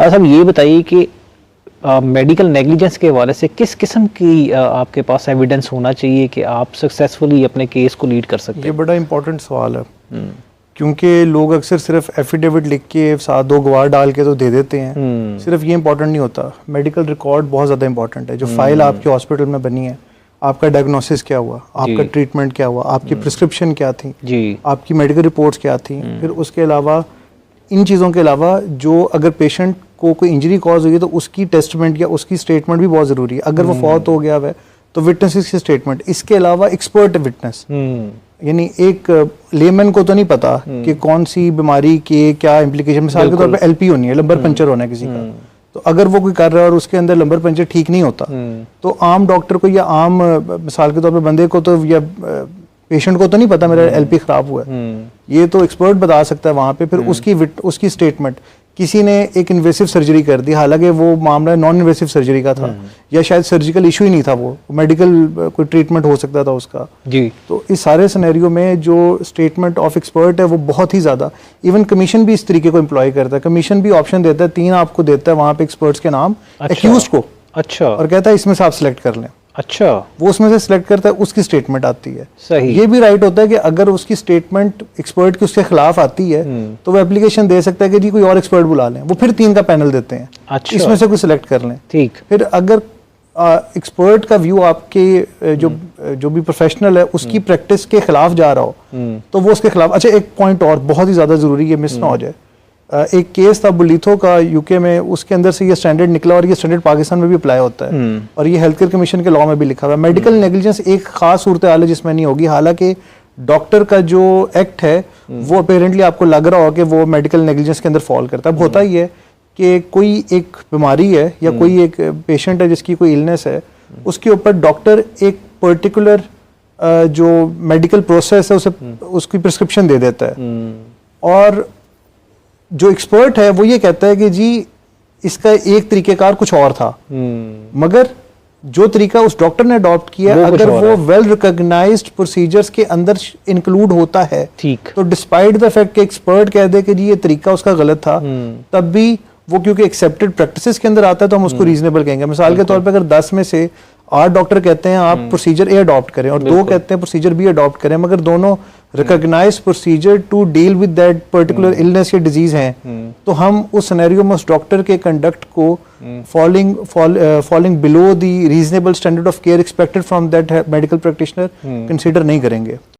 साहब ये बताइए कि मेडिकल नेग्लिजेंस के हवाले से किस किस्म की आपके पास एविडेंस होना चाहिए कि आप सक्सेसफुली अपने केस को लीड कर सकते हैं? ये बड़ा इंपॉर्टेंट सवाल है, क्योंकि लोग अक्सर सिर्फ एफिडेविट लिख के साथ दो गवाह डाल के तो दे देते हैं। सिर्फ ये इंपॉर्टेंट नहीं होता, मेडिकल रिकॉर्ड बहुत ज़्यादा इंपॉर्टेंट है। जो फाइल आपके हॉस्पिटल में बनी है, आपका डायग्नोसिस क्या हुआ, आपका ट्रीटमेंट क्या हुआ, आपकी प्रिस्क्रिप्शन क्या थी, आपकी मेडिकल रिपोर्ट्स क्या थी, फिर उसके अलावा इन चीज़ों के अलावा जो अगर पेशेंट को कोई इंजरी कॉज हुई है तो उसकी टेस्टमेंट या उसकी स्टेटमेंट भी बहुत ज़रूरी है। अगर वो फौत हो गया है तो विटनेसेस की स्टेटमेंट, इसके अलावा एक्सपर्ट विटनेस, यानी एक लेमैन को तो नहीं पता कि कौन सी बीमारी के क्या इम्प्लीकेशन। मिसाल के तौर पे एलपी होनी है, लंबर पंचर होना है किसी का, तो अगर वो कोई कर रहा है और उसके अंदर लंबर पंचर ठीक नहीं होता तो आम डॉक्टर को या आम मिसाल के तौर पे बंदे को तो या पेशेंट को तो नहीं पता मेरा एलपी खराब हुआ है। ये तो एक्सपर्ट बता सकता है वहां पे। फिर उसकी स्टेटमेंट, किसी ने एक इन्वेसिव सर्जरी कर दी, हालांकि वो मामला नॉन इन्वेसिव सर्जरी का था या शायद सर्जिकल इशू ही नहीं था, वो मेडिकल कोई ट्रीटमेंट हो सकता था उसका जी। तो इस सारे सिनेरियो में जो स्टेटमेंट ऑफ एक्सपर्ट है वो बहुत ही ज्यादा, इवन कमीशन भी इस तरीके को एम्प्लॉय करता है। कमीशन भी ऑप्शन देता है, 3 आपको देता है वहां पे एक्सपर्ट्स के नाम, एक्यूज को, और कहता है इसमें से आप सिलेक्ट कर लें। अच्छा, वो उसमें से सिलेक्ट करता है, उसकी स्टेटमेंट आती है। सही। ये भी राइट होता है कि अगर उसकी स्टेटमेंट एक्सपर्ट की उसके खिलाफ आती है तो वो एप्लीकेशन दे सकता है कि जी कोई और एक्सपर्ट बुला लें। वो फिर 3 का पैनल देते हैं। अच्छा। इसमें से कोई सिलेक्ट कर लें। ठीक। फिर अगर एक्सपर्ट का व्यू आपके जो भी प्रोफेशनल है उसकी प्रैक्टिस के खिलाफ जा रहा हो तो वो उसके खिलाफ। अच्छा, एक पॉइंट और बहुत ही ज्यादा जरूरी है, मिस ना हो जाए। एक केस था बुलीथो का यूके में, उसके अंदर से ये स्टैंडर्ड निकला और ये स्टैंडर्ड पाकिस्तान में भी अप्लाई होता है और ये हेल्थ केयर कमीशन के लॉ में भी लिखा हुआ है। मेडिकल नेग्लिजेंस एक खास सूरत हाल है जिसमें नहीं होगी, हालांकि डॉक्टर का जो एक्ट है वो अपेरेंटली आपको लग रहा हो कि वो मेडिकल नेग्लिजेंस के अंदर फॉल करता है। अब होता ही है कि कोई एक बीमारी है या कोई एक पेशेंट है जिसकी कोई इलनेस है, उसके ऊपर डॉक्टर एक पर्टिकुलर जो मेडिकल प्रोसेस है उसे उसकी प्रिस्क्रिप्शन दे देता है और जो एक्सपर्ट है वो ये कहता है कि जी इसका एक तरीकेकार कुछ और था, मगर जो तरीका उस डॉक्टर ने अडॉप्ट किया अगर वो वेल रिकॉग्नाइज्ड प्रोसीजर्स के अंदर इंक्लूड होता है, ठीक, तो डिस्पाइट द फैक्ट कि एक्सपर्ट कह दे कि जी ये तरीका उसका गलत था, तब भी वो क्योंकि एक्सेप्टेड प्रैक्टिसेस के अंदर आता है तो हम उसको रीजनेबल कहेंगे। मिसाल के तौर पे अगर 10 में से 8 डॉक्टर कहते हैं आप प्रोसीजर ए अडॉप्ट करें और 2 कहते हैं प्रोसीजर बी अडॉप्ट करें, मगर दोनों recognise procedure to deal with that particular illness या डिजीज हैं, तो हम उस सिनेरियो में उस डॉक्टर के कंडक्ट को falling below the reasonable standard of care expected from that medical practitioner consider नहीं करेंगे।